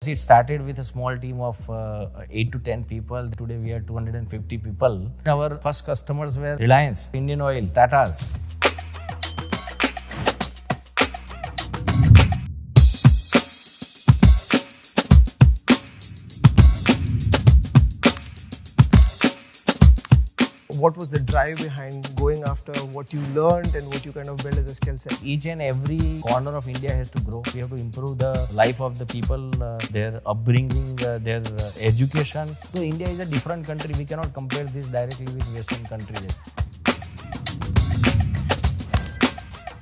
It started with a small team of 8 to 10 people. Today we are 250 people. Our first customers were Reliance, Indian Oil, Tata's. What was the drive behind going after what you learned and what you kind of built as a skill set? Each and every corner of India has to grow. We have to improve the life of the people, their upbringing, their education. So India is a different country. We cannot compare this directly with Western countries.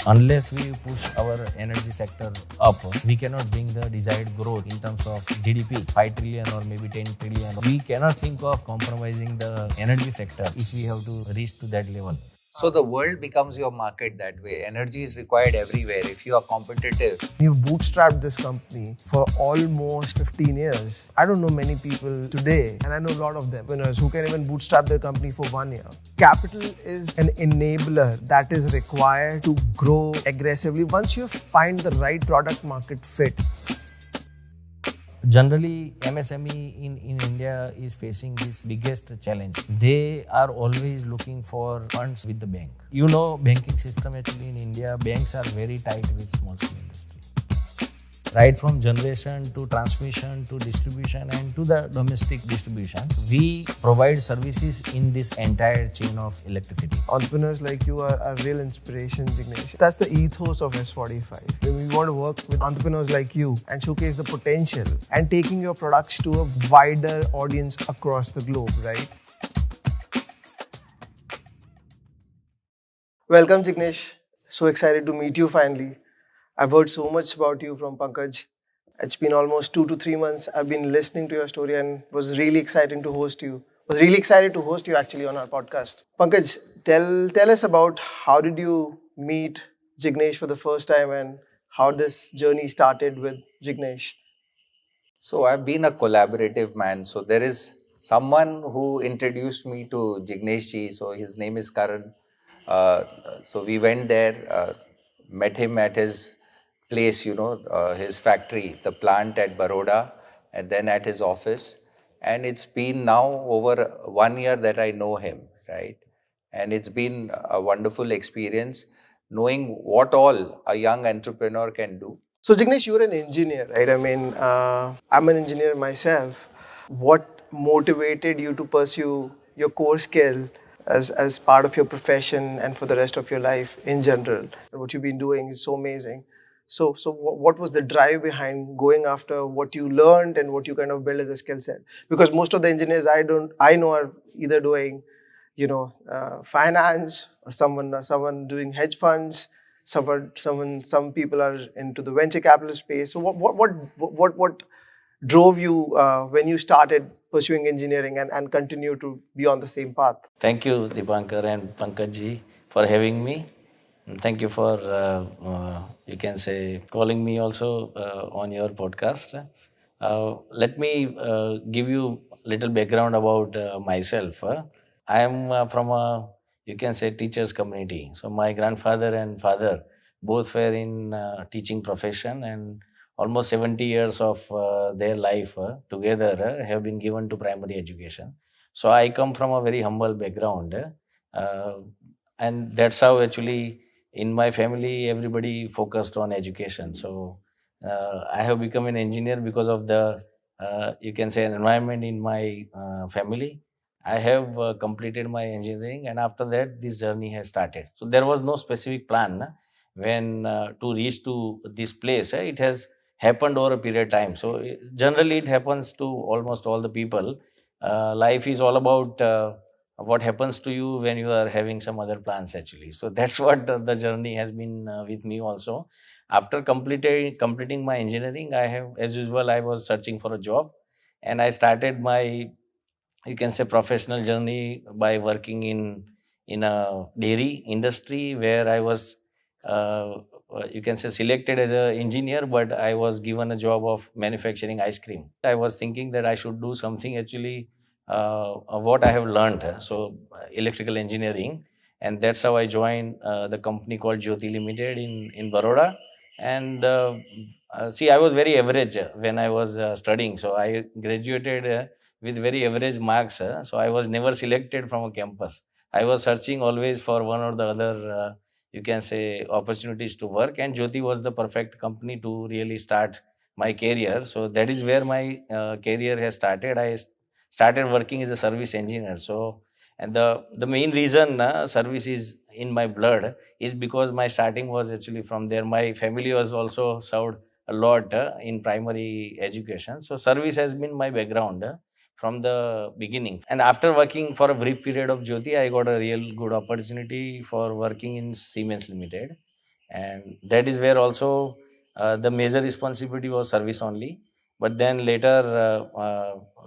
Unless we push our energy sector up, we cannot bring the desired growth in terms of GDP, 5 trillion or maybe 10 trillion. We cannot think of compromising the energy sector if we have to reach to that level. So the world becomes your market that way. Energy is required everywhere. If you are competitive. You've bootstrapped this company for almost 15 years. I don't know many people today, and I know a lot of them, winners, who can even bootstrap their company for 1 year. Capital is an enabler that is required to grow aggressively. Once you find the right product market fit, generally, MSME in India is facing this biggest challenge. They are always looking for funds with the bank. You know, banking system actually in India, banks are very tight with small scale industry. Right from generation to transmission to distribution and to the domestic distribution, we provide services in this entire chain of electricity. Entrepreneurs like you are a real inspiration, Jignesh. That's the ethos of S45. We want to work with entrepreneurs like you and showcase the potential and taking your products to a wider audience across the globe, right? Welcome, Jignesh. So excited to meet you finally. I've heard so much about you from Pankaj. It's been almost 2 to 3 months. I've been listening to your story and was really excited to host you. Actually on our podcast. Pankaj, tell us about how did you meet Jignesh for the first time and how this journey started with Jignesh. So I've been a collaborative man. So there is someone who introduced me to Jignesh ji. So his name is Karan. So we went there, met him at his place, his factory, the plant at Baroda, and then at his office. And it's been now over 1 year that I know him, right? And it's been a wonderful experience knowing what all a young entrepreneur can do. So Jignesh, you're an engineer, right? I mean, I'm an engineer myself. What motivated you to pursue your core skill as part of your profession and for the rest of your life in general? What you've been doing is so amazing. So what was the drive behind going after what you learned and what you kind of built as a skill set? Because most of the engineers I know are either doing, finance or someone doing hedge funds. Some people are into the venture capital space. So what drove you when you started pursuing engineering and continue to be on the same path? Thank you, Dipankar and Pankaj ji, for having me. And thank you for, you can say, calling me also on your podcast. Let me give you a little background about myself. I am from a, you can say, teachers community. So my grandfather and father both were in teaching profession, and almost 70 years of their life together have been given to primary education. So I come from a very humble background, and that's how actually in my family everybody focused on education. So I have become an engineer because of the you can say an environment in my family. I have completed my engineering, and after that this journey has started. So there was no specific plan when to reach to this place. It has happened over a period of time. So generally it happens to almost all the people. Life is all about what happens to you when you are having some other plans actually. So that's what the journey has been with me also. After completing my engineering, I have, as usual, I was searching for a job, and I started my, you can say, professional journey by working in a dairy industry where I was you can say selected as an engineer, but I was given a job of manufacturing ice cream. I was thinking that I should do something actually what I have learned, electrical engineering, and that's how I joined the company called Jyoti Limited in Baroda, And see, I was very average when I was studying. So I graduated with very average marks. So I was never selected from a campus. I was searching always for one or the other, you can say, opportunities to work. And Jyoti was the perfect company to really start my career. So that is where my career has started. Started working as a service engineer. So, and the main reason service is in my blood is because my starting was actually from there. My family was also served a lot in primary education. So service has been my background from the beginning. And after working for a brief period of Jyoti, I got a real good opportunity for working in Siemens Limited. And that is where also the major responsibility was service only. But then later,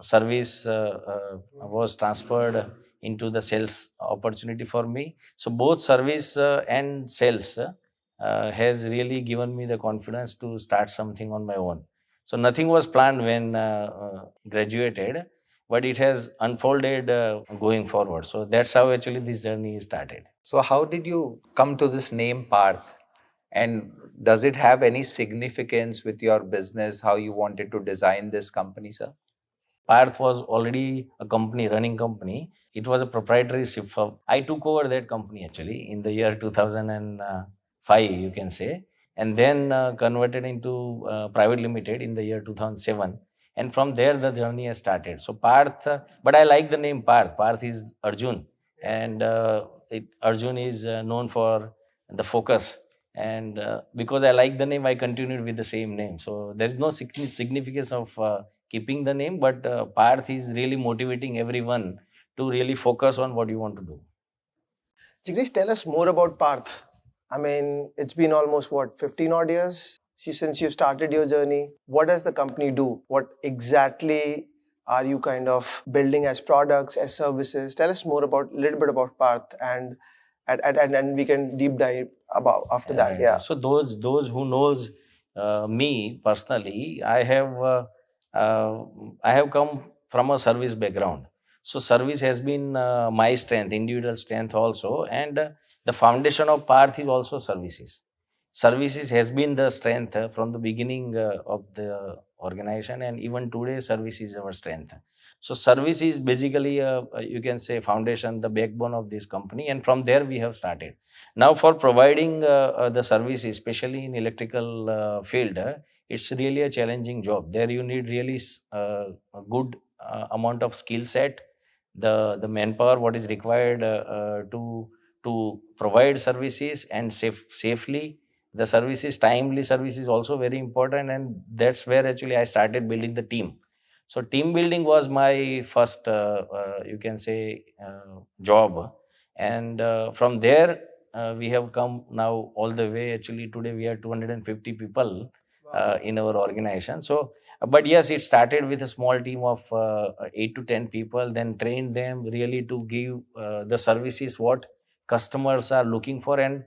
service was transferred into the sales opportunity for me. So both service and sales has really given me the confidence to start something on my own. So nothing was planned when graduated, but it has unfolded going forward. So that's how actually this journey started. So, how did you come to this name Parth? And does it have any significance with your business, how you wanted to design this company, sir? Parth was already a company, running company. It was a proprietary ship firm. I took over that company actually in the year 2005, you can say, and then converted into private limited in the year 2007. And from there, the journey has started. So Parth, but I like the name Parth. Parth is Arjun, and Arjun is known for the focus. And because I like the name, I continued with the same name. So there is no significance of keeping the name, but Parth is really motivating everyone to really focus on what you want to do. Jignesh, tell us more about Parth. I mean, it's been almost what, 15 odd years since you started your journey. What does the company do? What exactly are you kind of building as products, as services? Tell us more about a little bit about Parth, and we can deep dive about after that. Right. Yeah. So those who knows me personally, uh, I have come from a service background. So service has been my strength, individual strength also, and the foundation of Parth is also services. Services has been the strength from the beginning of the organization, and even today, service is our strength. So service is basically, you can say, foundation, the backbone of this company, and from there we have started. Now, for providing the services, especially in electrical field, it's really a challenging job. There you need really a good amount of skill set, the manpower what is required to provide services and safely. The services, timely service is also very important, and that's where actually I started building the team. So team building was my first, you can say, job, and from there we have come now all the way. Actually, today we are 250 people in our organization. So, but yes, it started with a small team of 8 to 10 people. Then trained them really to give the services what customers are looking for. And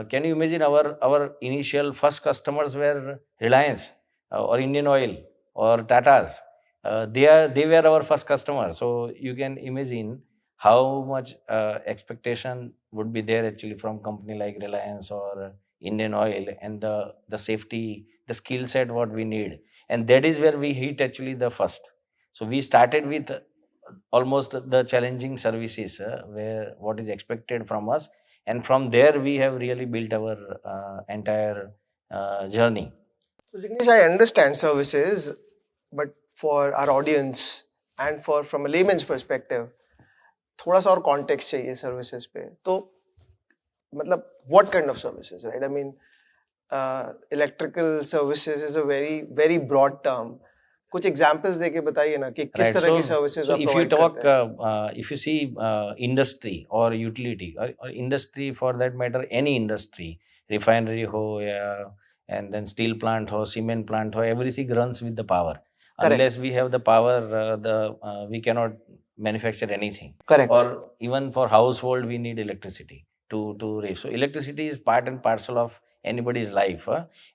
can you imagine our initial first customers were Reliance or Indian Oil or Tata's. They were our first customers. So you can imagine how much expectation would be there actually from company like Reliance or Indian Oil, and the safety, the skill set what we need, and that is where we hit actually the first. So we started with almost the challenging services where what is expected from us, and from there we have really built our entire journey. So, Jignesh, I understand services, but for our audience and for from a layman's perspective, थोड़ा सा और context चाहिए services पे. तो मतलब what kind of services, right? I mean, electrical services is a very broad term. कुछ examples देके बताइए ना कि किस Right. तरह की So, services so आप if you provide talk, करते हैं. if you see industry or utility or industry for that matter, any industry, refinery ho, yeah, and then steel plant ho, cement plant ho, everything runs with the power. Correct. Unless we have the power, we cannot manufacture anything. Correct. Or even for household, we need electricity to raise. So electricity is part and parcel of anybody's life,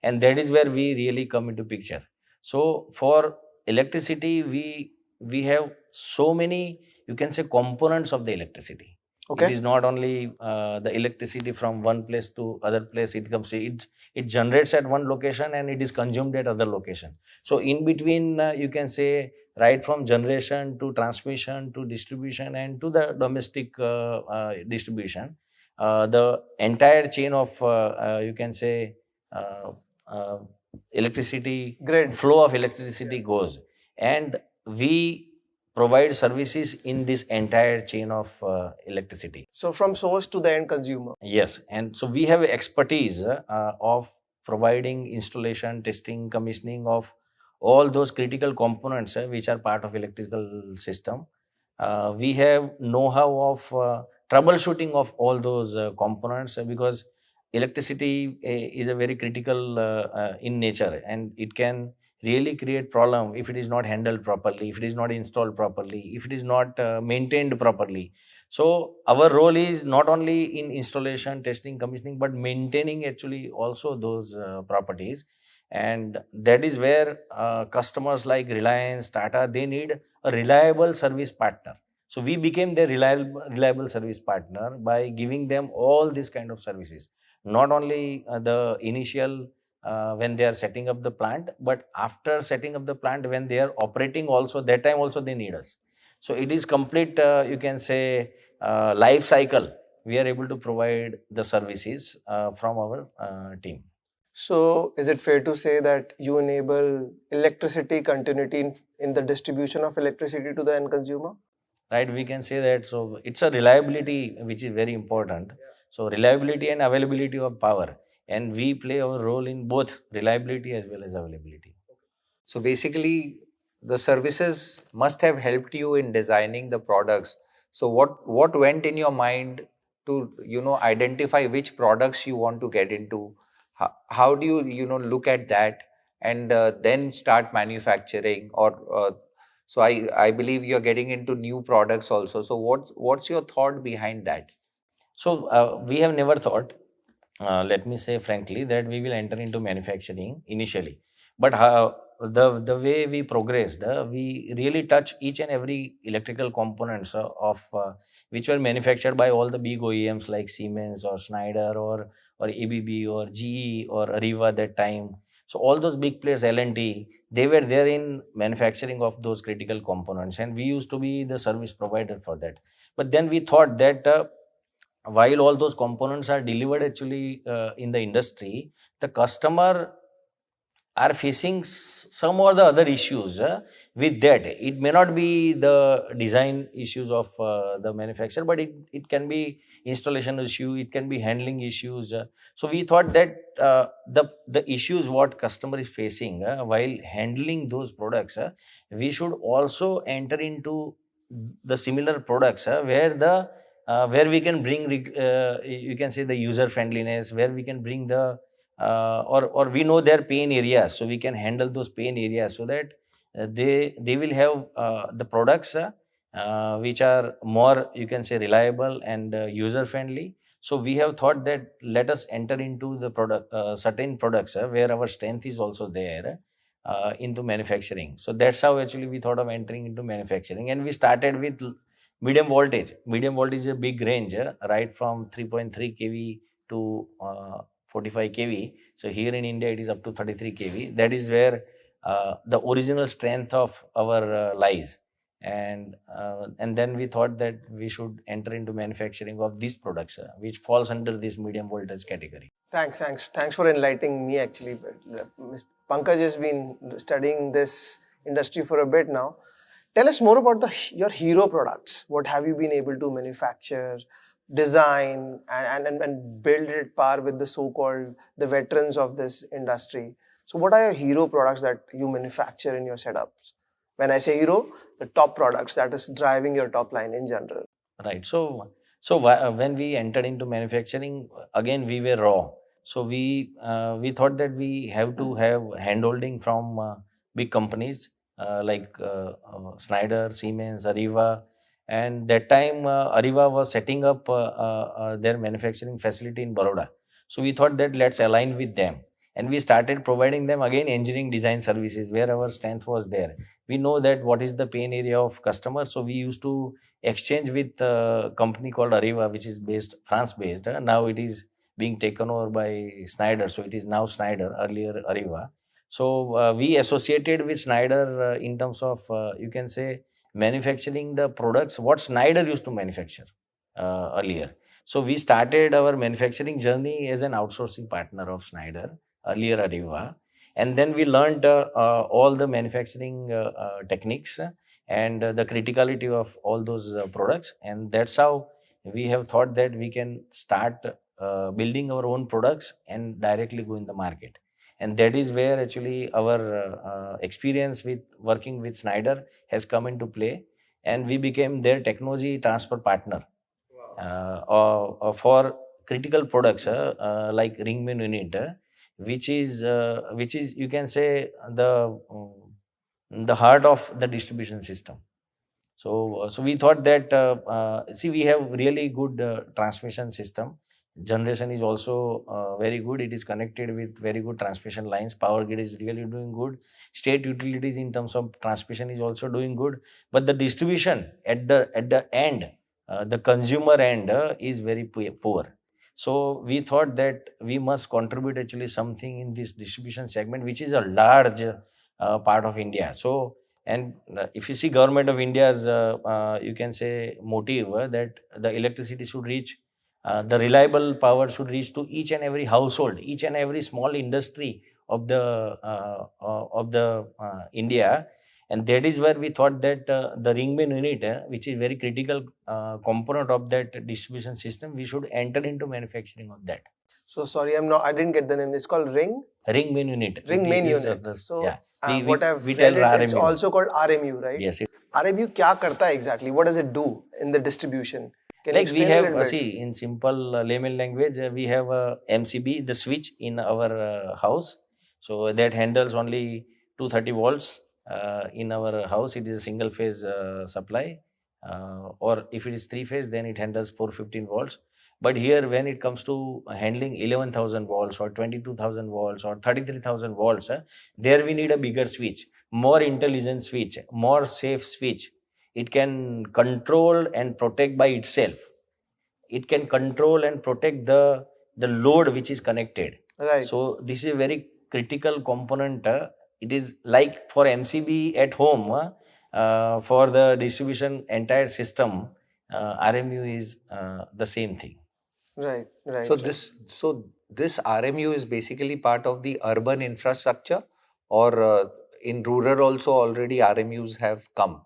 and that is where we really come into picture. So for electricity, we have so many, you can say, components of the electricity. Okay. It is not only the electricity from one place to other place. It generates at one location and it is consumed at other location. So in between, you can say, right from generation to transmission to distribution and to the domestic distribution, the entire chain of you can say uh, uh, electricity Grid. flow of electricity goes, and we provide services in this entire chain of electricity. So from source to the end consumer. Yes, and so we have expertise of providing installation, testing, commissioning of all those critical components which are part of electrical system. We have know-how of troubleshooting of all those components because electricity is a very critical in nature, and it can really create problem if it is not handled properly, if it is not installed properly, if it is not maintained properly. So our role is not only in installation, testing, commissioning, but maintaining actually also those properties. And that is where customers like Reliance, Tata, they need a reliable service partner. So we became their reliable service partner by giving them all these kind of services. Not only the initial when they are setting up the plant, but after setting up the plant, when they are operating also, that time also they need us. So it is complete, you can say, life cycle. We are able to provide the services from our team. So is it fair to say that you enable electricity continuity in the distribution of electricity to the end consumer? Right, we can say that. So it's a reliability which is very important. So reliability and availability of power, and we play our role in both reliability as well as availability. So basically, the services must have helped you in designing the products. So what went in your mind to identify which products you want to get into? How do you look at that and then start manufacturing? Or so I believe you're getting into new products also. So what's your thought behind that? So we have never thought, let me say frankly, that we will enter into manufacturing initially. But how, the way we progressed, we really touch each and every electrical components of which were manufactured by all the big OEMs like Siemens or Schneider or ABB or GE or Arriva that time. So all those big players, L&T, they were there in manufacturing of those critical components, and we used to be the service provider for that. But then we thought that while all those components are delivered actually in the industry, the customer are facing some or the other issues with that. It may not be the design issues of the manufacturer, but it can be installation issue, it can be handling issues. So we thought that the issues what customer is facing while handling those products, we should also enter into the similar products where we can bring you can say the user friendliness, where we can bring the or we know their pain areas, so we can handle those pain areas so that they will have the products which are more, you can say, reliable and user friendly. So we have thought that let us enter into the product certain products where our strength is also there into manufacturing. So that's how actually we thought of entering into manufacturing, and we started with medium voltage. Medium voltage is a big range, right from 3.3 kV to 45 kV. So here in India, it is up to 33 kV. That is where the original strength of our lies. And then we thought that we should enter into manufacturing of these products, which falls under this medium voltage category. Thanks for enlightening me actually. Mr. Pankaj has been studying this industry for a bit now. Tell us more about your hero products. What have you been able to manufacture, design, and build it par with the so-called the veterans of this industry? So what are your hero products that you manufacture in your setups? When I say hero, the top products that is driving your top line in general. Right. So when we entered into manufacturing, again we were raw. So we thought that we have to have handholding from big companies like Schneider, Siemens, Arriva, and that time Arriva was setting up their manufacturing facility in Baroda. So we thought that let's align with them, and we started providing them again engineering design services where our strength was there. we know that what is the pain area of customer. So we used to exchange with a company called Arriva, which is based France based. Now it is being taken over by Schneider. So it is now Schneider, earlier Arriva. So we associated with Schneider in terms of, you can say, manufacturing the products what Schneider used to manufacture earlier. So we started our manufacturing journey as an outsourcing partner of Schneider, earlier Arriva, and then we learned all the manufacturing techniques and the criticality of all those products, and that's how we have thought that we can start building our own products and directly go in the market. And that is where actually our experience with working with Schneider has come into play, and we became their technology transfer partner for critical products like ring main unit, which is, you can say, the heart of the distribution system. So we thought that see, we have really good transmission system. Generation is also very good. It is connected with very good transmission lines. Power grid is really doing good. State utilities in terms of transmission is also doing good. But the distribution at the end, the consumer end is very poor. So we thought that we must contribute actually something in this distribution segment, which is a large part of India. So, and if you see government of India's, you can say, motive that the electricity should reach, the reliable power should reach to each and every household, each and every small industry of the India. And that is where we thought that the ring main unit, which is very critical component of that distribution system, we should enter into manufacturing of that. So sorry, I didn't get the name. It's called ring. Ring main unit. Ring main is unit. So yeah. what I've we read tell it's RMU. also called RMU, right? Yes. RMU क्या करता है exactly? What does it do in the distribution? Can you Like we explain a have, little bit? see, in simple layman language, we have a MCB, the switch in our house. So that handles only 230 volts in our house. It is a single phase supply. Or if it is three phase, then it handles 415 volts. But here, when it comes to handling 11,000 volts or 22,000 volts or 33,000 volts, there we need a bigger switch, more intelligent switch, more safe switch. It can control and protect by itself. It can control and protect the load which is connected. Right. So this is a very critical component. It is like for MCB at home, for the distribution entire system, RMU is the same thing. Right. Right. So right. this RMU is basically part of the urban infrastructure, or in rural also already RMUs have come.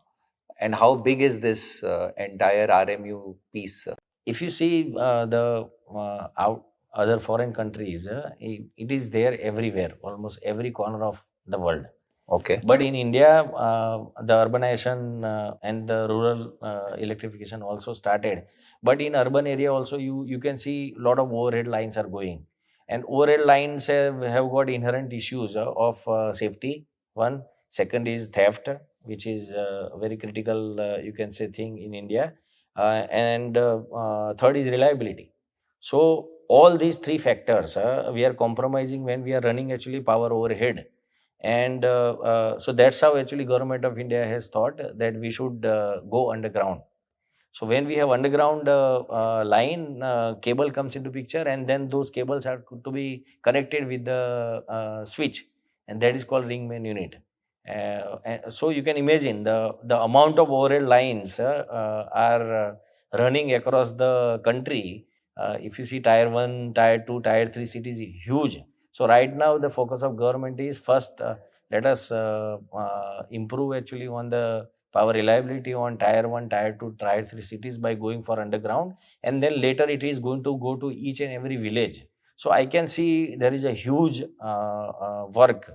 And how big is this entire RMU piece? If you see the other foreign countries, it is there everywhere, almost every corner of the world. Okay. But in India, the urbanization and the rural electrification also started. But in urban area also, you can see a lot of overhead lines are going. And overhead lines have got inherent issues of safety. One. Second is theft, which is a very critical, you can say, thing in India. And third is reliability. So all these three factors we are compromising when we are running actually power overhead. And so that's how actually government of India has thought that we should go underground. So when we have underground line, cable comes into picture, and then those cables are to be connected with the switch, and that is called ring main unit. And so you can imagine the amount of overhead lines are running across the country. If you see tier 1, tier 2, tier 3 cities, huge. So right now the focus of government is first, let us improve actually on the power reliability on tier 1, tier 2, tier 3 cities by going for underground, and then later it is going to go to each and every village. So I can see there is a huge work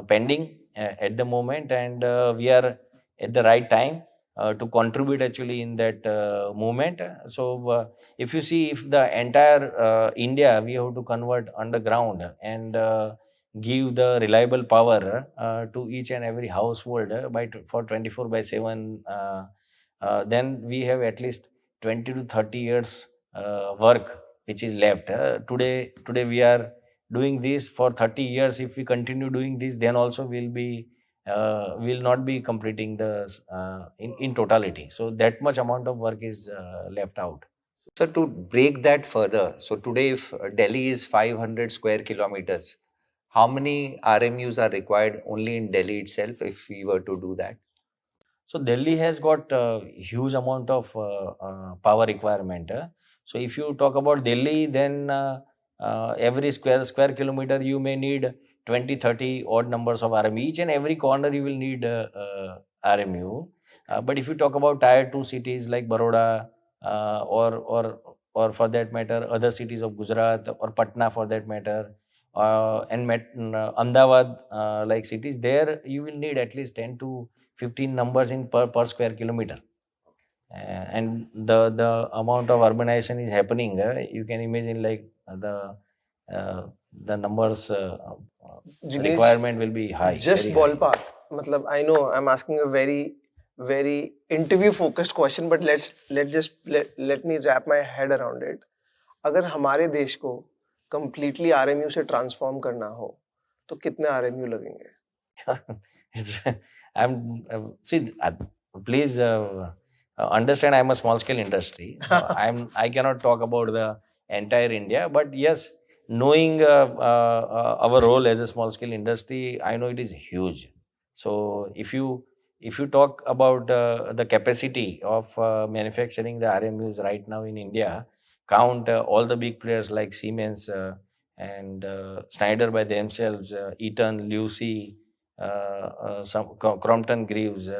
pending at the moment, and we are at the right time to contribute actually in that movement. So if you see, if the entire India we have to convert underground and give the reliable power to each and every household for 24 by 7, then we have at least 20 to 30 years work which is left. Today we are doing this for 30 years. If we continue doing this, then also we'll be will not be completing in totality. So that much amount of work is left out. So to break that further, so today if Delhi is 500 square kilometers, how many RMUs are required only in Delhi itself if we were to do that? So Delhi has got a huge amount of power requirement. So if you talk about Delhi, then every square kilometer you may need 20, 30 odd numbers of RMU. Each and every corner you will need RMU. But if you talk about tier two cities like Baroda, or for that matter other cities of Gujarat or Patna for that matter, Ahmedabad like cities, there you will need at least 10 to 15 numbers in per square kilometer. And the amount of urbanization is happening, you can imagine like the numbers Jignesh, requirement will be high, just very high. ballpark. Matlab, I know I'm asking a very interview focused question, but let me wrap my head around it. अगर हमारे देश को completely RMU से transform करना हो तो कितने RMU लगेंगे? It's, see, please understand, I'm a small scale industry. So I cannot talk about the entire India, but yes, knowing our role as a small scale industry, I know it is huge. So if you talk about the capacity of manufacturing the RMUs right now in India, count all the big players like Siemens and Schneider by themselves, Eaton, Lucy, Crompton Greaves,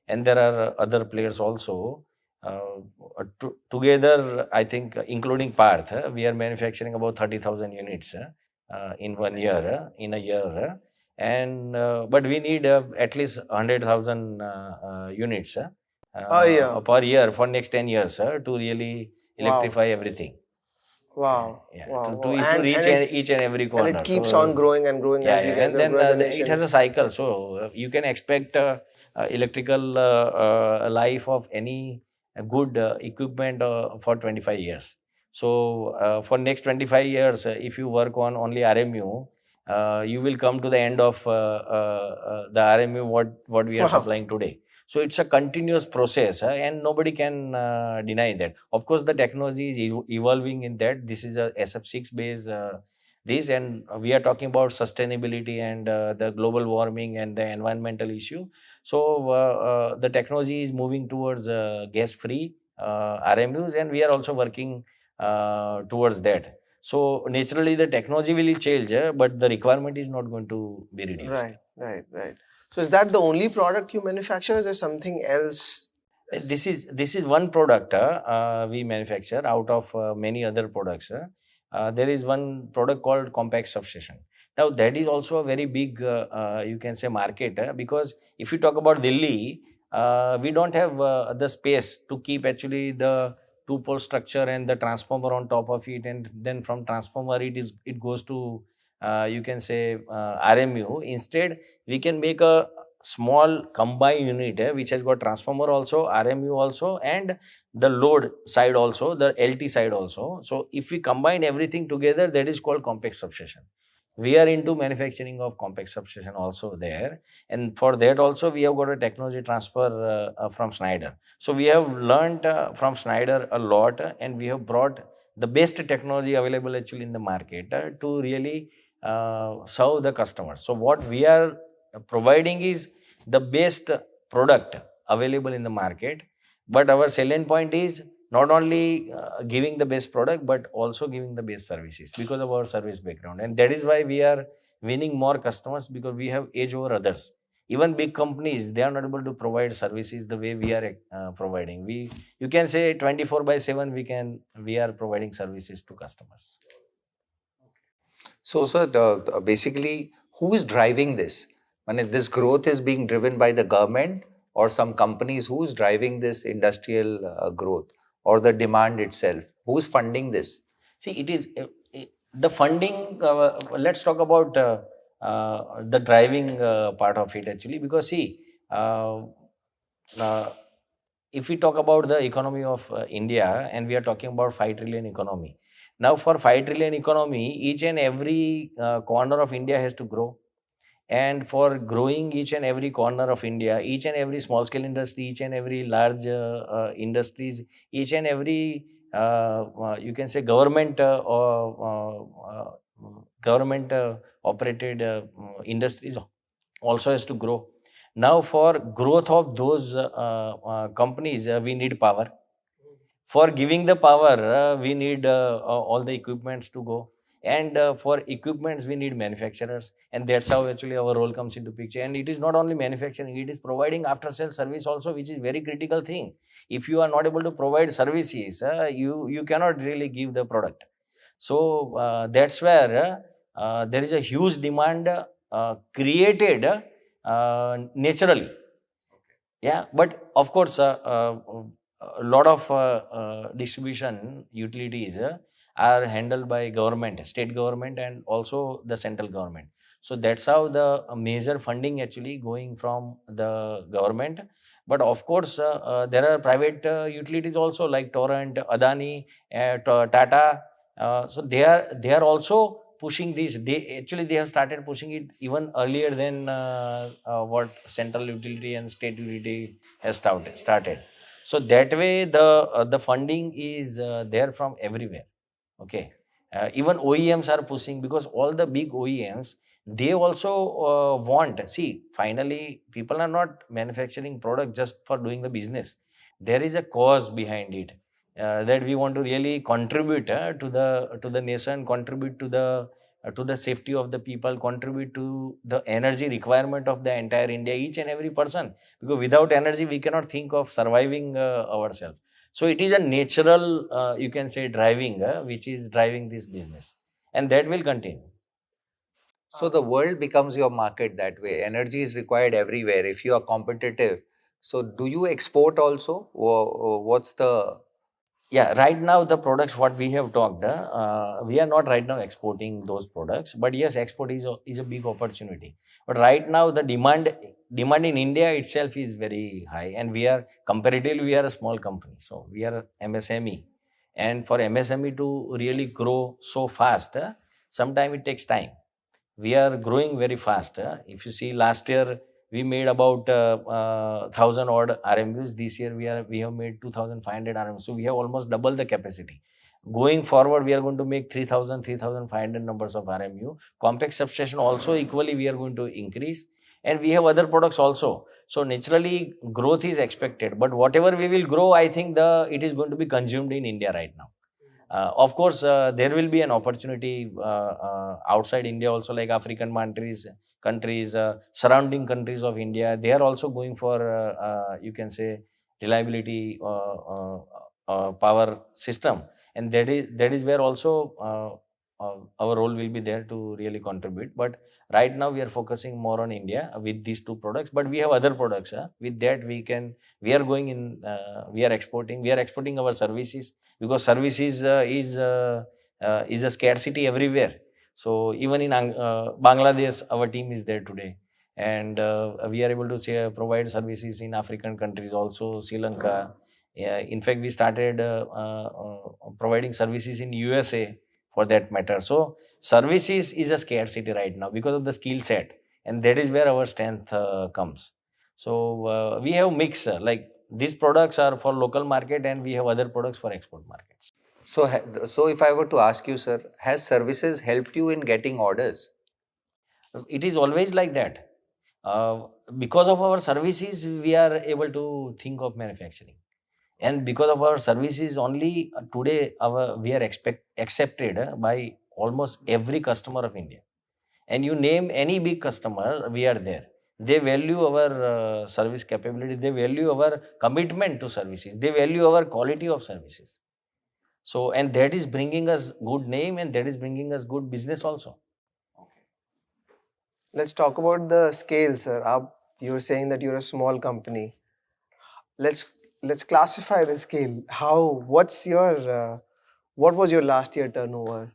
and there are other players also. Together, I think, including Parth, we are manufacturing about 30,000 units in 1 year, in a year. And but we need at least 100,000 units Yeah. per year for next 10 years to really Wow. electrify everything. Wow. Yeah, Wow. to Wow. reach each and every And corner. it keeps So on growing and growing yeah, as we yeah. And then grow as a it nation. has a cycle. So you can expect electrical life of any good equipment for 25 years. So for next 25 years, if you work on only RMU, you will come to the end of the RMU what we are Wow. supplying today. So it's a continuous process, and nobody can deny that. Of course, the technology is evolving in that. This is a SF6 base. This, and we are talking about sustainability and the global warming and the environmental issue. So the technology is moving towards gas free RMUs, and we are also working towards that. So naturally the technology will change, but the requirement is not going to be reduced. Right. So is that the only product you manufacture? Or is there something else? This is one product we manufacture out of many other products. There is one product called compact substation. Now that is also a very big, you can say, market, because if you talk about Delhi, we don't have the space to keep actually the two pole structure and the transformer on top of it, and then from transformer it goes to you can say RMU. Instead, we can make a small combined unit which has got transformer also, RMU also, and the load side also, the LT side also. So if we combine everything together, that is called compact substation. We are into manufacturing of compact substation also there, and for that also we have got a technology transfer from Schneider. So we have learned from Schneider a lot, and we have brought the best technology available actually in the market to really serve the customers. So what we are providing is the best product available in the market, but our selling point is not only giving the best product but also giving the best services because of our service background, and that is why we are winning more customers, because we have edge over others. Even big companies, they are not able to provide services the way we are providing. You can say 24/7 we are providing services to customers. So, sir, basically, who is driving this? I mean, this growth is being driven by the government or some companies. Who is driving this industrial growth or the demand itself? Who is funding this? See, it is the funding. Let's talk about the driving part of it actually, because see, uh, if we talk about the economy of India, and we are talking about 5 trillion economy. Now, for 5 trillion economy, each and every corner of India has to grow. and for growing each and every corner of India, each and every small scale industry, each and every large industries, each and every you can say government government operated industries also has to grow. Now, for growth of those companies, we need power. For giving the power, we need all the equipments to go, and for equipments we need manufacturers, and that's how actually our role comes into picture. And it is not only manufacturing, it is providing after sale service also, which is very critical thing. If you are not able to provide services, you cannot really give the product. So that's where there is a huge demand created naturally. Yeah, but of course, a lot of distribution utilities are handled by government, state government, and also the central government. So that's how the major funding actually going from the government. But of course, there are private utilities also like Torrent, Adani, Tata. So they are also pushing this. They have started pushing it even earlier than what central utility and state utility has started. So that way the funding is there from everywhere. Okay. Even OEMs are pushing, because all the big OEMs, they also want, see, finally people are not manufacturing product just for doing the business. There is a cause behind it, that we want to really contribute to the nation, contribute to the safety of the people, contribute to the energy requirement of the entire India, each and every person, because without energy we cannot think of surviving ourselves. So it is a natural, you can say, driving, which is driving this business, and that will continue. So the world becomes your market that way. Energy is required everywhere if you are competitive. So do you export also? Or what's the Yeah, right now the products what we have talked, we are not right now exporting those products, but yes, export is a big opportunity. But right now the demand in India itself is very high, and we are a small company, so we are MSME, and for MSME to really grow so fast, sometime it takes time. We are growing very fast. If you see, last year we made about 1,000 odd RMUs. This year we have made 2,500 RMUs. So we have almost double the capacity. Going forward, we are going to make 3,000, 3,500 numbers of RMU. Complex substation also equally we are going to increase, and we have other products also. So naturally growth is expected. But whatever we will grow, I think it is going to be consumed in India right now. Of course, there will be an opportunity outside India also, like African countries, surrounding countries of India. They are also going for, you can say, reliability power system, and that is where also our role will be there to really contribute. But right now we are focusing more on India with these two products. But we have other products. With that we are going in. We are exporting. We are exporting our services, because services is a scarcity everywhere. So even in Bangladesh, our team is there today, and we are able to provide services in African countries also, Sri Lanka. In fact, we started providing services in USA, for that matter. So services is a scarcity right now because of the skill set, and that is where our strength comes. So we have mix, like these products are for local market, and we have other products for export markets. so if I were to ask you, sir, has services helped you in getting orders? It is always like that. Uh, because of our services, we are able to think of manufacturing, and because of our services only, today we are accepted by almost every customer of India. And you name any big customer, we are there. They value our service capability, they value our commitment to services, they value our quality of services. So, and that is bringing us good name, and that is bringing us good business also. Let's talk about the scale, sir. You're saying that you're a small company. Let's let's classify the scale. What was your last year turnover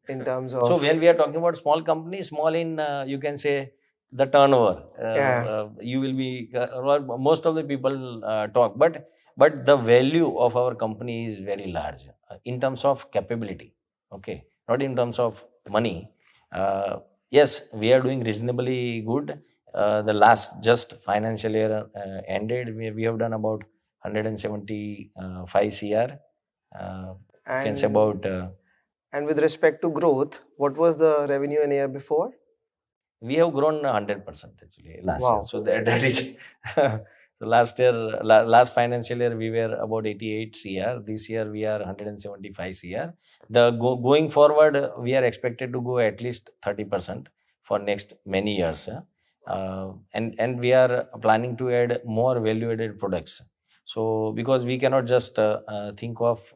in terms So of? when we are talking about small company, small in, you can say, the turnover, Yeah. you will be, well, most of the people talk, but the value of our company is very large in terms of capability. Okay, not in terms of money. Uh, Yes, we are doing reasonably good. The last just financial year ended, we have done about 175 CR. You can say And about and with respect to growth, what was the revenue in a year before? we have grown 100% actually last year. Wow. So that is so last year, last financial year, we were about 88 CR. This year, we are 175 CR. Going forward, we are expected to go at least 30% for next many years. And we are planning to add more value added products. So because we cannot just think of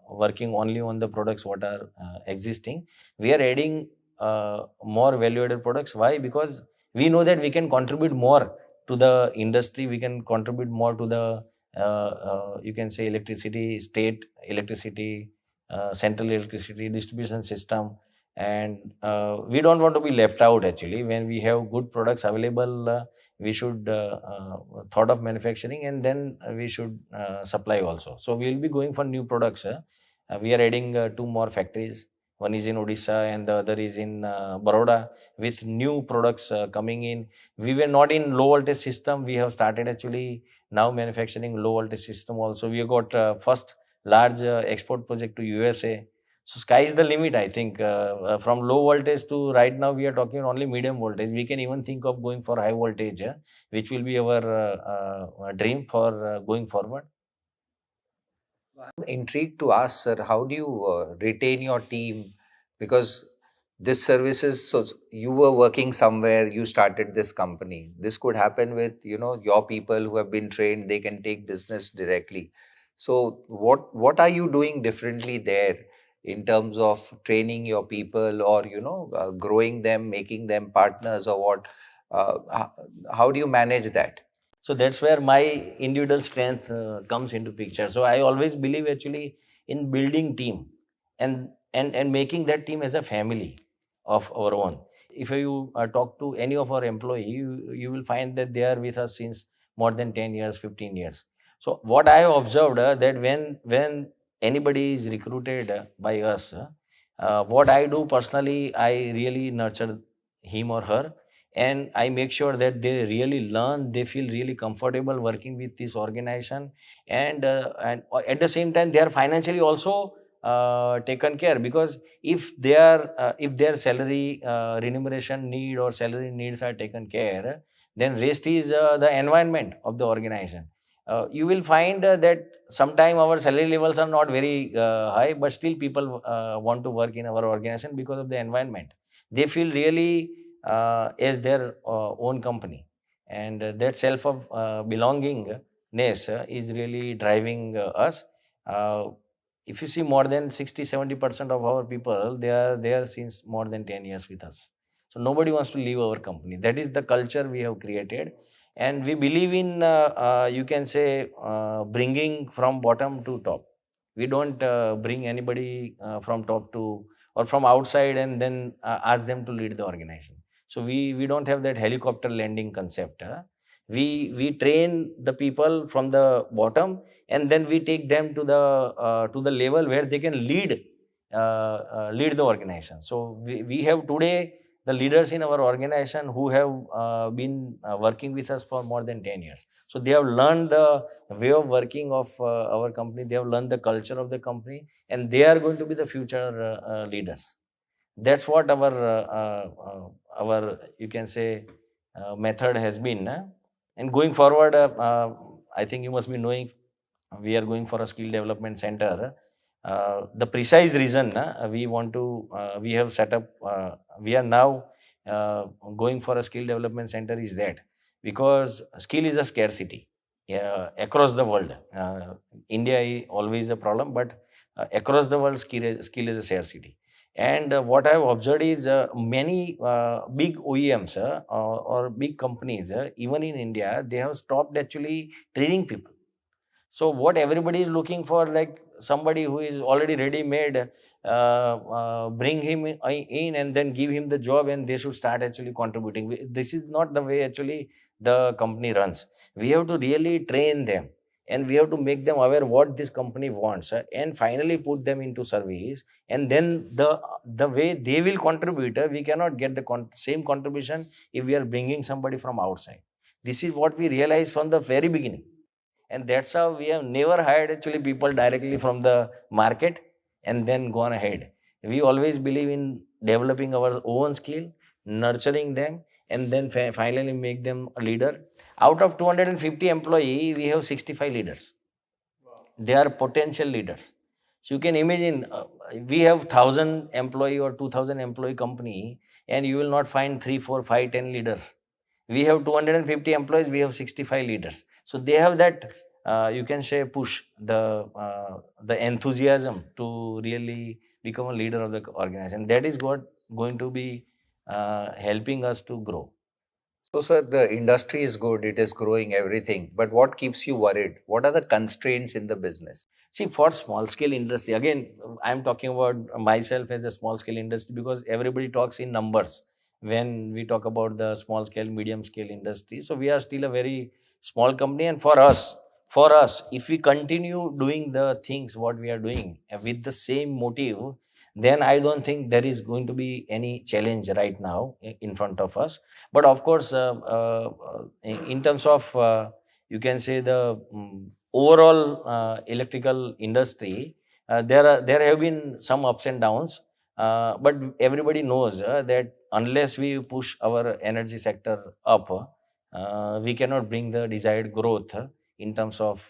working only on the products what are existing, we are adding more value added products. Why? Because we know that we can contribute more to the industry, we can contribute more to the you can say electricity, state electricity, central electricity distribution system. And we don't want to be left out actually. When we have good products available, we should thought of manufacturing, and then we should supply also. So we will be going for new products. We are adding two more factories. One is in Odisha and the other is in Baroda, with new products coming in. We were not in low voltage system. We have started actually now manufacturing low voltage system also. We have got first large export project to USA. So sky is the limit, I think. From low voltage to right now, we are talking only medium voltage. We can even think of going for high voltage, which will be our dream for going forward. I'm intrigued to ask, sir, how do you retain your team? Because this services, so you were working somewhere, you started this company. This could happen with, your people who have been trained, they can take business directly. So what are you doing differently there in terms of training your people, or, growing them, making them partners, or what? How do you manage that? So that's where my individual strength comes into picture. So I always believe actually in building team, and making that team as a family of our own. If you talk to any of our employee, you will find that they are with us since more than 10 years, 15 years. So what I have observed, that when anybody is recruited by us, what I do personally, I really nurture him or her, and I make sure that they really learn, they feel really comfortable working with this organization. And at the same time, they are financially also taken care, because if their salary remuneration need or salary needs are taken care, then rest is the environment of the organization. You will find that sometime our salary levels are not very high, but still people want to work in our organization because of the environment. They feel really as their own company, and that self of belongingness is really driving us. uh, if you see, more than 60-70% of our people, they are there since more than 10 years with us. So nobody wants to leave our company. That is the culture we have created, and we believe in you can say bringing from bottom to top. We don't bring anybody from top to, or from outside, and then ask them to lead the organization. So we don't have that helicopter landing concept. We train the people from the bottom, and then we take them to the level where they can lead the organization. So we have today the leaders in our organization who have been working with us for more than 10 years. So they have learned the way of working of our company. They have learned the culture of the company, and they are going to be the future leaders. That's what our you can say method has been. And going forward, I think you must be knowing, we are going for a skill development center. The precise reason we want to we have set up, we are now going for a skill development center, is that because skill is a scarcity across the world. India is always a problem, but across the world, skill is a scarcity. And what I have observed is many big OEMs or big companies, even in India, they have stopped actually training people. So what everybody is looking for, like somebody who is already ready made, bring him in and then give him the job, and they should start actually contributing. This is not the way actually the company runs. We have to really train them, and we have to make them aware what this company wants, and finally put them into service. And then the way they will contribute, we cannot get the same contribution if we are bringing somebody from outside. This is what we realized from the very beginning, and that's how we have never hired actually people directly from the market and then gone ahead. We always believe in developing our own skill, nurturing them, and then finally make them a leader. Out of 250 employee, we have 65 leaders. They are potential leaders. So you can imagine, we have 1,000 employee or 2,000 employee company, and you will not find 3, 4, 5, 10 leaders. We have 250 employees, we have 65 leaders. So they have that, you can say, push the enthusiasm to really become a leader of the organization. That is what going to be helping us to grow. So, sir, the industry is good, it is growing everything, but what keeps you worried? What are the constraints in the business? See, for small scale industry, again, I'm talking about myself as a small scale industry because everybody talks in numbers when we talk about the small scale, medium scale industry. So we are still a very small company, and for us, if we continue doing the things what we are doing with the same motive, then I don't think there is going to be any challenge right now in front of us. But of course, in terms of you can say the overall electrical industry, there have been some ups and downs, but everybody knows that unless we push our energy sector up, we cannot bring the desired growth in terms of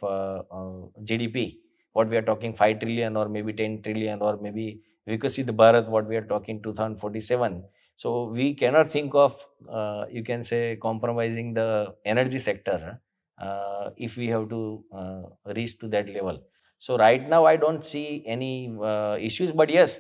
GDP. What we are talking 5 trillion or maybe 10 trillion or maybe Viksit Bharat, what we are talking 2047. So we cannot think of, you can say, compromising the energy sector if we have to reach to that level. So right now I don't see any issues, but yes,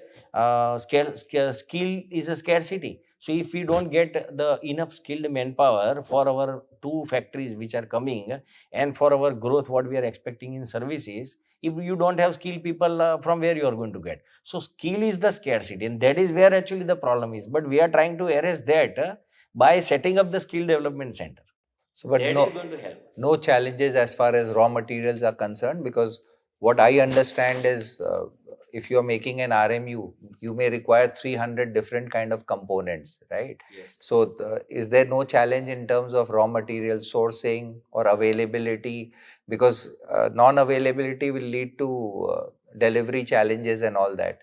skill is a scarcity. So if we don't get the enough skilled manpower for our two factories which are coming, and for our growth what we are expecting in services, if you don't have skilled people, from where you are going to get? So skill is the scarcity, and that is where actually the problem is. But we are trying to erase that by setting up the skill development center. So, but That no, is going to help us. no challenges as far as raw materials are concerned, because what I understand is if you're making an RMU, you may require 300 different kind of components, right? Yes. So, is there no challenge in terms of raw material sourcing or availability? Because non-availability will lead to delivery challenges and all that.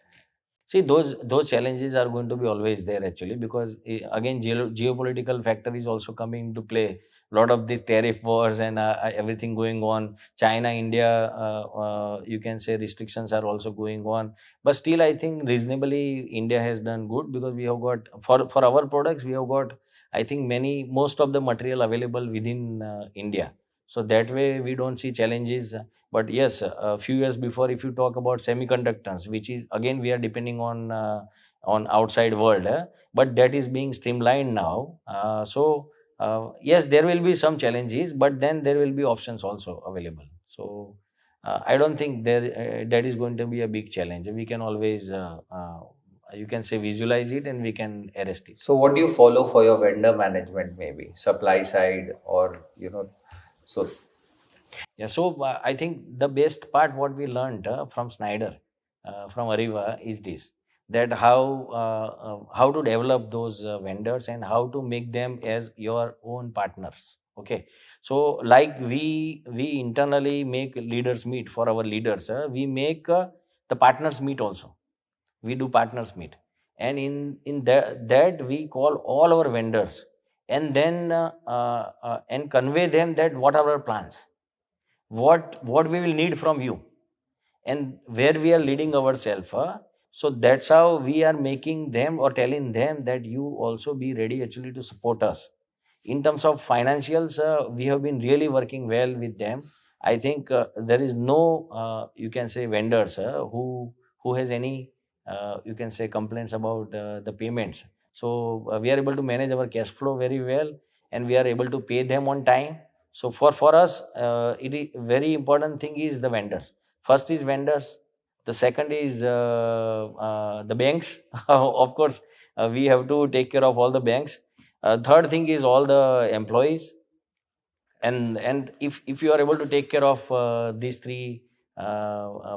See, those challenges are going to be always there actually, because again, geopolitical factor is also coming into play. A lot of these tariff wars and everything going on. China, India, you can say restrictions are also going on. But still, I think reasonably India has done good, because we have got for our products we have got, I think, most of the material available within India. So that way we don't see challenges. But yes, a few years before, if you talk about semiconductors, which is again we are depending on outside world, but that is being streamlined now. Yes, there will be some challenges, but then there will be options also available. So I don't think that is going to be a big challenge. We can always you can say visualize it, and we can arrest it. So, what do you follow for your vendor management, maybe supply side, or so? Yeah, so I think the best part what we learned from Snyder, from Ariva, is this: that how to develop those vendors and how to make them as your own partners. Okay, so like we internally make leaders meet for our leaders. We make the partners meet also. We do partners meet, and in that we call all our vendors, and then and convey them that what are our plans, what we will need from you, and where we are leading ourselves. So that's how we are making them or telling them that you also be ready actually to support us in terms of financials. We have been really working well with them. I think there is no you can say vendors who has any you can say complaints about the payments. So we are able to manage our cash flow very well, and we are able to pay them on time. So for us, it is very important thing is the vendors. First is vendors. The second is the banks. Of course, we have to take care of all the banks. Third thing is all the employees. And if you are able to take care of these three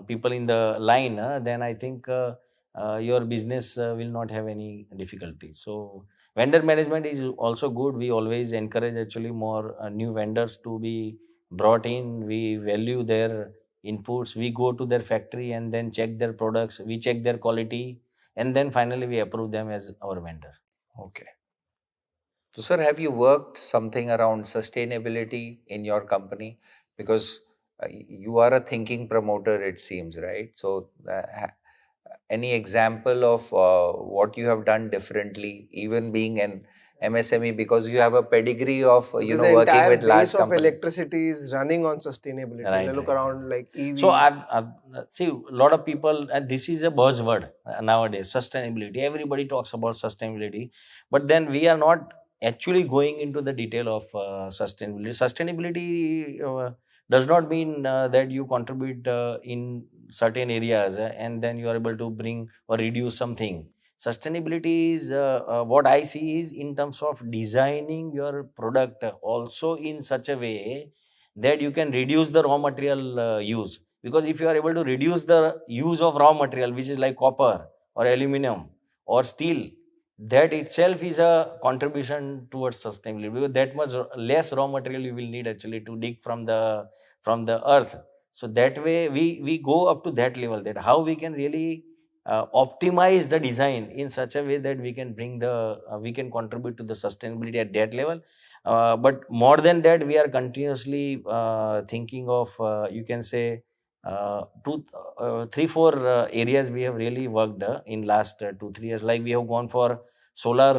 people in the line, then I think your business will not have any difficulty. So vendor management is also good. We always encourage actually more new vendors to be brought in. We value their inputs. We go to their factory and then check their products. We check their quality, and then finally we approve them as our vendor. Okay. So, sir, have you worked something around sustainability in your company? Because you are a thinking promoter, it seems, right? So, any example of what you have done differently, even being an MSME, because you have a pedigree of Because the working entire with large base of companies. electricity is running on sustainability. When I Right, look right, right. around like So EV. I've see a lot of people, and this is a buzzword nowadays. Sustainability. Everybody talks about sustainability, but then we are not actually going into the detail of sustainability. Sustainability does not mean that you contribute in certain areas and then you are able to bring or reduce something. Sustainability is what I see is in terms of designing your product also in such a way that you can reduce the raw material use, because if you are able to reduce the use of raw material, which is like copper or aluminum or steel, that itself is a contribution towards sustainability, because that much less raw material you will need actually to dig from the earth. So that way we go up to that level, that how we can really optimize the design in such a way that we can bring the we can contribute to the sustainability at that level. But more than that, we are continuously thinking of, you can say, three, four areas we have really worked in last 2, 3 years. Like we have gone for solar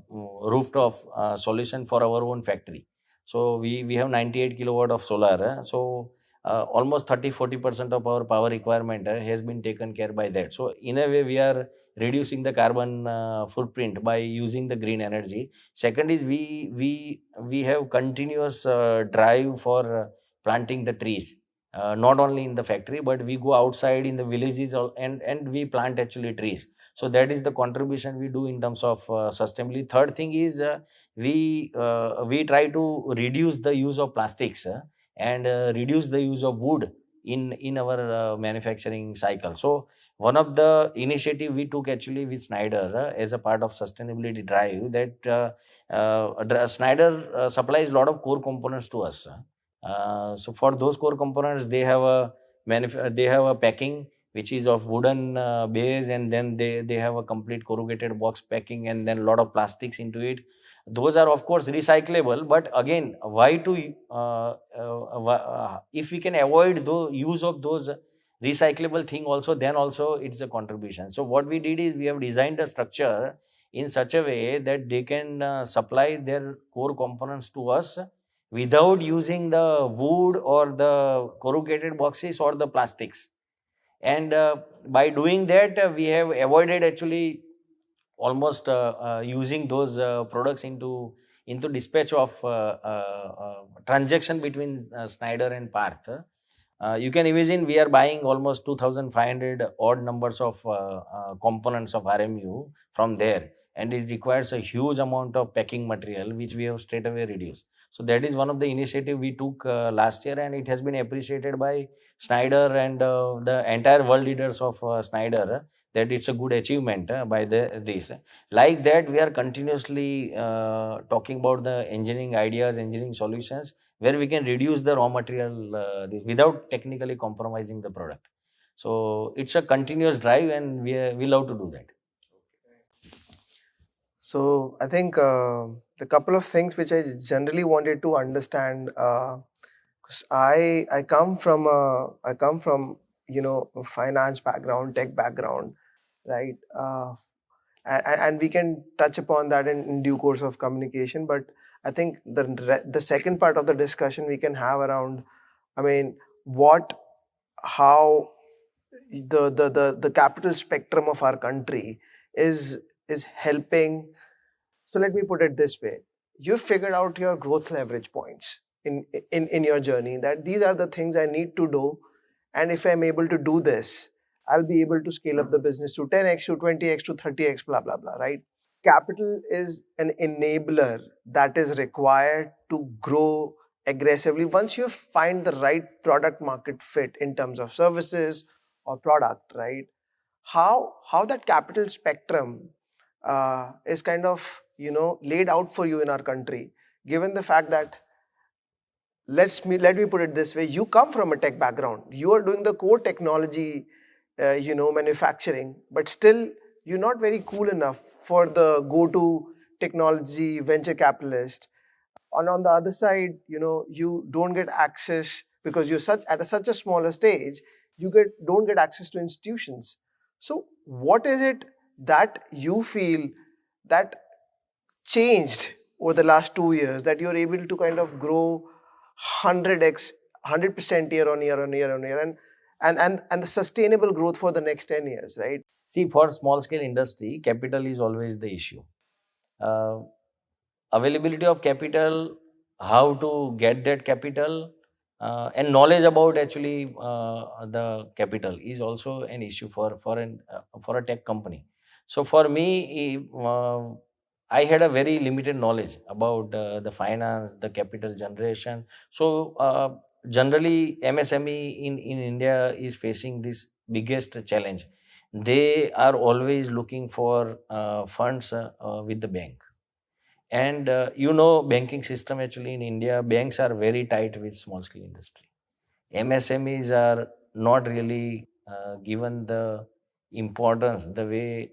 rooftop solution for our own factory. So we have 98 kilowatt of solar. So almost 30-40% of our power requirement has been taken care by that. So in a way, we are reducing the carbon footprint by using the green energy. Second is we have continuous drive for planting the trees, not only in the factory, but we go outside in the villages and we plant actually trees. So that is the contribution we do in terms of sustainability. Third thing is we try to reduce the use of plastics and reduce the use of wood in our manufacturing cycle. So one of the initiative we took actually with Schneider as a part of sustainability drive, that Schneider supplies a lot of core components to us. So for those core components, they have a they have a packing which is of wooden base, and then they have a complete corrugated box packing, and then a lot of plastics into it. Those are of course recyclable, but again, why to if we can avoid the use of those recyclable thing also, then also it's a contribution. So what we did is we have designed a structure in such a way that they can supply their core components to us without using the wood or the corrugated boxes or the plastics. And by doing that, we have avoided actually almost using those products into dispatch of transaction between Schneider and Parth. You can imagine we are buying almost 2,500 odd numbers of components of RMU from there, and it requires a huge amount of packing material, which we have straight away reduced. So that is one of the initiative we took last year, and it has been appreciated by Schneider and the entire world leaders of Schneider, that it's a good achievement by this. Like that, we are continuously talking about the engineering ideas, engineering solutions, where we can reduce the raw material this without technically compromising the product. So it's a continuous drive, and we love to do that. So I think the couple of things which I generally wanted to understand, 'cause I come from a finance background, tech background, right? And we can touch upon that in due course of communication. But I think the second part of the discussion we can have around, I mean, what how the capital spectrum of our country is helping. So let me put it this way: you figured out your growth leverage points in your journey, that these are the things I need to do, and if I'm able to do this, I'll be able to scale up the business to 10x, to 20x, to 30x, blah blah blah, right? capital is an enabler that is required to grow aggressively once you find the right product market fit in terms of services or product, right? How that capital spectrum is kind of laid out for you in our country, given the fact that, let me put it this way: you come from a tech background, you are doing the core technology, manufacturing, but still you're not very cool enough for the go-to technology venture capitalist. And on the other side, you don't get access because you're such a smaller stage. Don't get access to institutions. So what is it that you feel that changed over the last 2 years, that you're able to kind of grow 100x, 100% year on year on year on year, and the sustainable growth for the next 10 years, right? See, for small scale industry, capital is always the issue. Uh, Availability of capital, how to get that capital, and knowledge about actually the capital is also an issue for a tech company. So for me, I had a very limited knowledge about the finance, the capital generation. So generally, MSME in India is facing this biggest challenge. They are always looking for funds with the bank. And banking system actually in India, banks are very tight with small scale industry. MSMEs are not really given the importance the way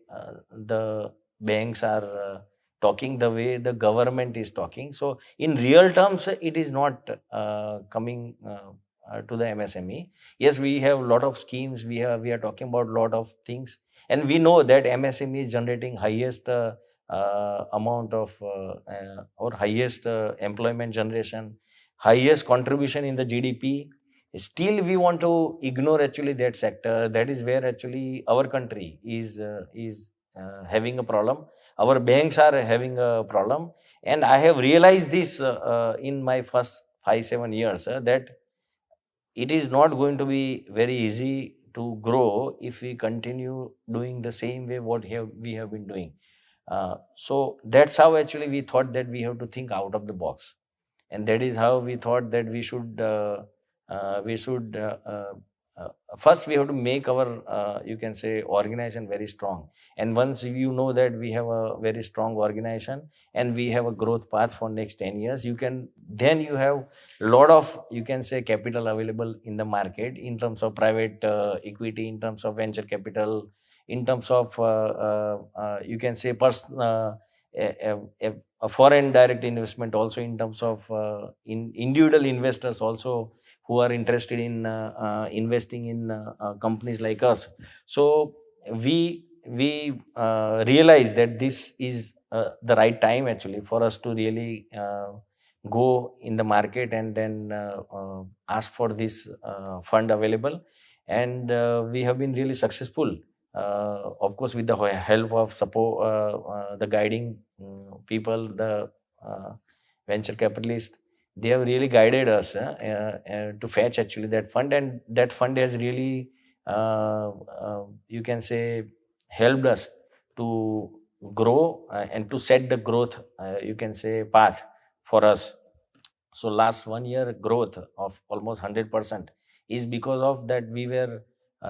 the banks are talking, the way the government is talking. So, in real terms, it is not coming to the MSME. Yes, we have a lot of schemes. We are talking about a lot of things, and we know that MSME is generating highest amount of or highest employment generation, highest contribution in the GDP. Still we want to ignore actually that sector. That is where actually our country is having a problem. Our banks are having a problem, and I have realized this in my first 5 7 years that it is not going to be very easy to grow if we continue doing the same way what we have been doing. So that's how actually we thought that we have to think out of the box, and that is how we thought that we should first we have to make our you can say organization very strong. And once you know that we have a very strong organization and we have a growth path for next 10 years, you have lot of, you can say, capital available in the market in terms of private equity, in terms of venture capital, in terms of you can say a, a, a foreign direct investment, also in terms of in individual investors also who are interested in investing in companies like us. So we realize that this is the right time actually for us to really go in the market and then ask for this fund available. And we have been really successful, of course, with the help of support, the guiding people, the venture capitalists. They have really guided us to fetch actually that fund, and that fund has really you can say helped us to grow and to set the growth you can say path for us. So last 1 year growth of almost 100% is because of that we were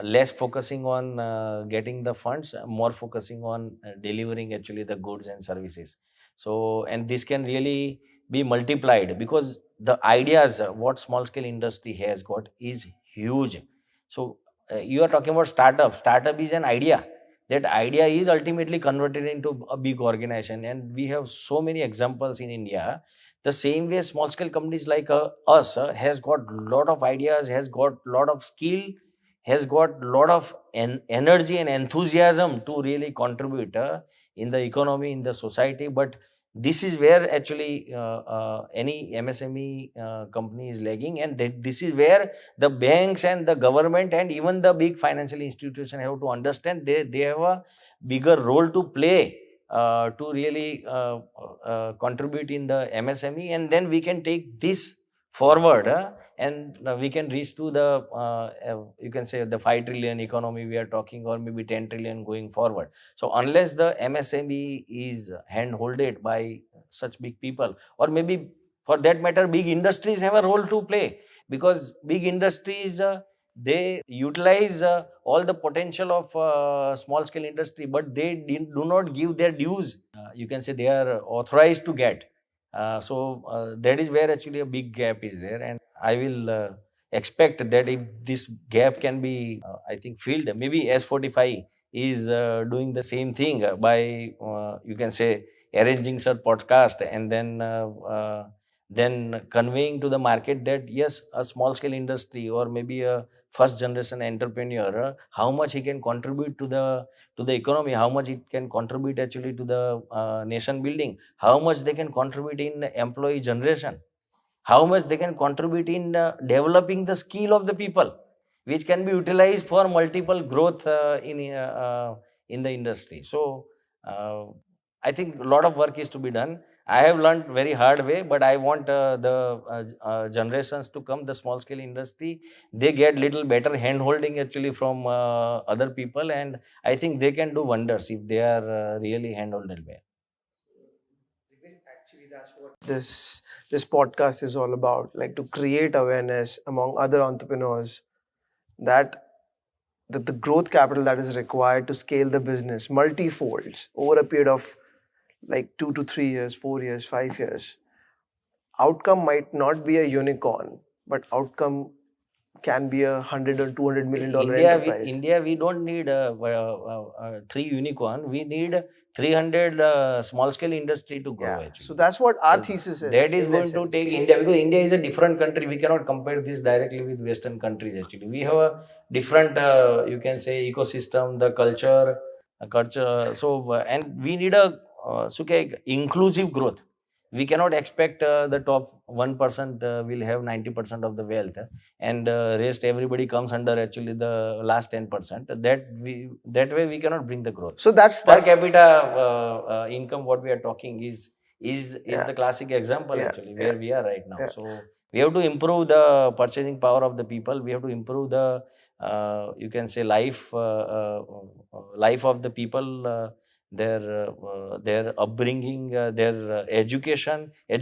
less focusing on getting the funds, more focusing on delivering actually the goods and services. So, and this can really be multiplied because the ideas what small scale industry has got is huge. So you are talking about startup is an idea. That idea is ultimately converted into a big organization, and we have so many examples in India. The same way small scale companies like us has got lot of ideas, has got lot of skill, has got lot of energy and enthusiasm to really contribute in the economy, in the society. But this is where actually any MSME company is lagging, and this is where the banks and the government and even the big financial institution have to understand they have a bigger role to play to really contribute in the MSME, and then we can take this forward, and we can reach to the you can say the 5 trillion economy we are talking, or maybe 10 trillion going forward. So unless the MSME is hand holded by such big people, or maybe for that matter big industries have a role to play, because big industries they utilize all the potential of small scale industry, but they do not give their dues. You can say they are authorized to get. So that is where actually a big gap is there, and I will expect that if this gap can be, I think, filled, maybe S45 is doing the same thing by you can say arranging such podcast, and then conveying to the market that yes, a small scale industry or maybe a first generation entrepreneur, how much he can contribute to the economy, how much it can contribute actually to the nation building, how much they can contribute in employee generation, how much they can contribute in developing the skill of the people, which can be utilized for multiple growth in the industry. So uh, I think a lot of work is to be done. I have learned very hard way, but I want the generations to come, the small scale industry, they get little better hand holding actually from other people, and I think they can do wonders if they are really hand holded well. Actually, that's what this podcast is all about, like to create awareness among other entrepreneurs that the growth capital that is required to scale the business multi-folds over a period of like 2 to 3 years, 4 years, 5 years. Outcome might not be a unicorn, but outcome can be $100 or $200 million enterprise. India, we don't need three unicorn. We need 300 small scale industry to grow Yeah. So actually. that's what our So thesis is. that is In going to essence. take India, because India is a different country. We cannot compare this directly with Western countries actually. We have a different, you can say, ecosystem, the culture. So, and we need a inclusive growth. We cannot expect the top 1% will have 90% of the wealth, and rest everybody comes under actually the last 10%. That way we cannot bring the growth. So Per that's capita income, what we are talking is yeah, the classic example yeah, actually yeah, where we are right now. yeah. So we have to improve the purchasing power of the people. We have to improve the you can say life of the people, their upbringing, their education. We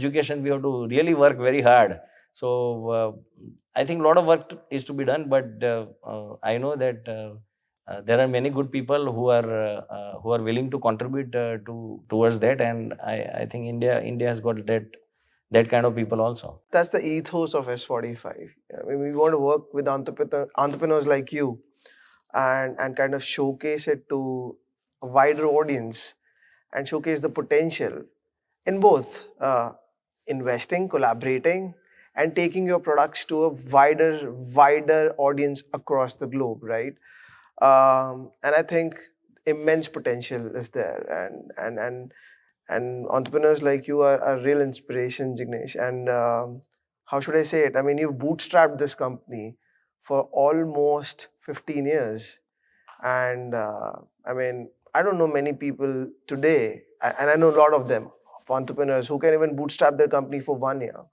have to really work very hard. So I think a lot of work is to be done, but I know that there are many good people who are willing to contribute towards that, and I think India has got that kind of people also. That's the ethos of S45. I mean, we want to work with entrepreneurs like you and kind of showcase it to a wider audience and showcase the potential in both investing, collaborating, and taking your products to a wider audience across the globe, right? And I think immense potential is there, and entrepreneurs like you are real inspiration, Jignesh. And how should I say it? I mean, you've bootstrapped this company for almost 15 years, and I mean, I don't know many people today, and I know a lot of them, of entrepreneurs who can even bootstrap their company for 1 year.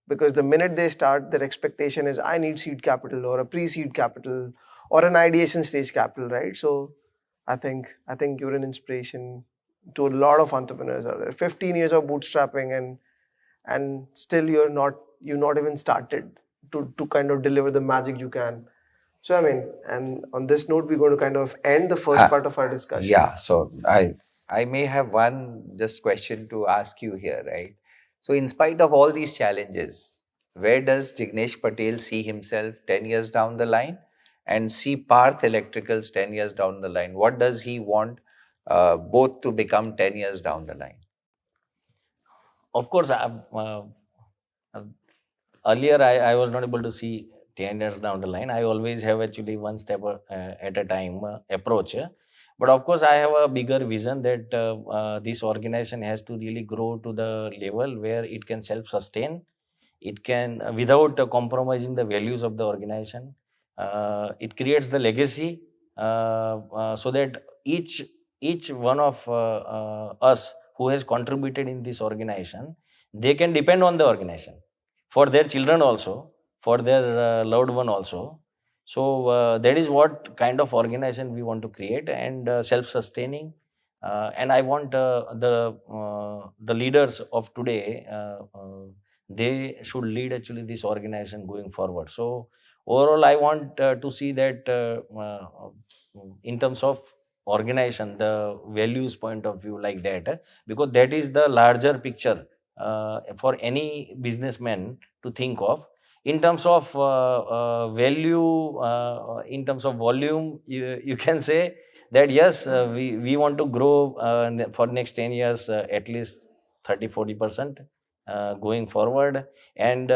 Because the minute they start, their expectation is I need seed capital or a pre-seed capital or an ideation stage capital, right? So I think you're an inspiration to a lot of entrepreneurs out there. 15 years of bootstrapping, and still you're not even started to kind of deliver the magic you can. So I mean, and on this note, we're going to kind of end the first part of our discussion. Yeah, so I may have one just question to ask you here, right? So, in spite of all these challenges, where does Jignesh Patel see himself 10 years down the line and see Parth Electricals 10 years down the line? What does he want both to become 10 years down the line? Of course, uh, earlier I was not able to see 10 years down the line. I always have actually one step at a time approach. But of course, I have a bigger vision that this organization has to really grow to the level where it can self sustain. It can, without compromising the values of the organization, it creates the legacy so that each one of us who has contributed in this organization, they can depend on the organization. for their children also, for their loved one also. So that is what kind of organization we want to create, and self-sustaining. And I want the leaders of today. They should lead actually this organization going forward. So overall, I want to see that in terms of organization, the values point of view like that, because that is the larger picture for any businessman to think of. In terms of value, in terms of volume, you can say that yes, we want to grow for next 10 years at least 30-40% going forward. And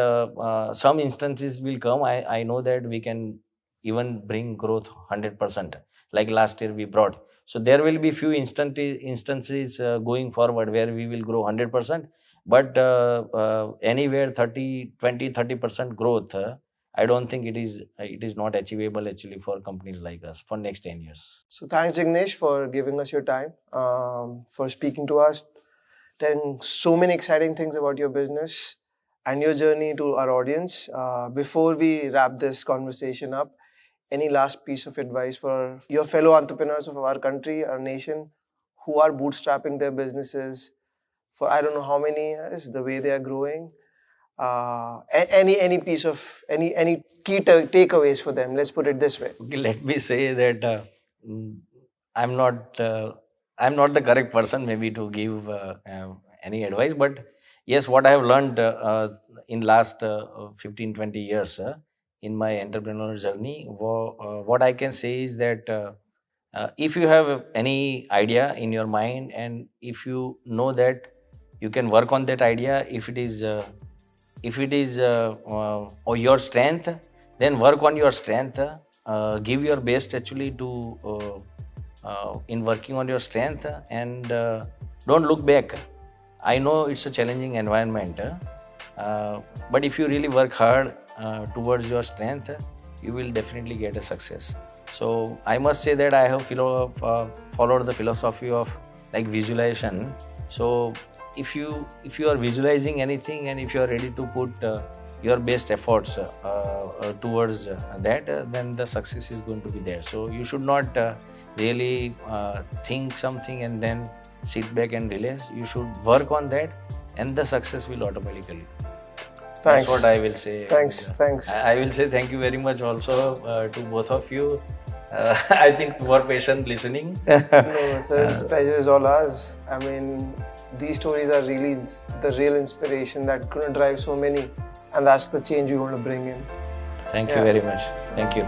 some instances will come. I know that we can even bring growth 100%, like last year we brought. So there will be few instances going forward where we will grow 100%. But anywhere 30% growth, I don't think it is not achievable actually for companies like us for next 10 years. So thanks, Jignesh, for giving us your time, for speaking to us, telling so many exciting things about your business and your journey to our audience. Before we wrap this conversation up, any last piece of advice for your fellow entrepreneurs of our country, our nation, who are bootstrapping their businesses for I don't know how many years, the way they are growing? Any piece of any key takeaways for them? Let's put it this way. Okay, let me say that mm, I'm not I'm not the correct person maybe to give any advice, but yes, what I have learned in last 15-20 years in my entrepreneurial journey, what I can say is that if you have any idea in your mind, and if you know that you can work on that idea, if it is or your strength, then work on your strength. Give your best actually to in working on your strength, and don't look back. I know it's a challenging environment, but if you really work hard towards your strength, you will definitely get a success. So I must say that I have followed the philosophy of like visualization. So if you are visualizing anything, and if you are ready to put your best efforts towards that, then the success is going to be there. So you should not really think something and then sit back and relax. You should work on that, and the success will automatically. Thanks. That's what I will say. Thanks. I will say thank you very much also to both of you. I think you were patient listening. No, sir, this pleasure is all ours. I mean, these stories are really the real inspiration that could drive so many, and that's the change we want to bring in. Thank you very much. Thank you.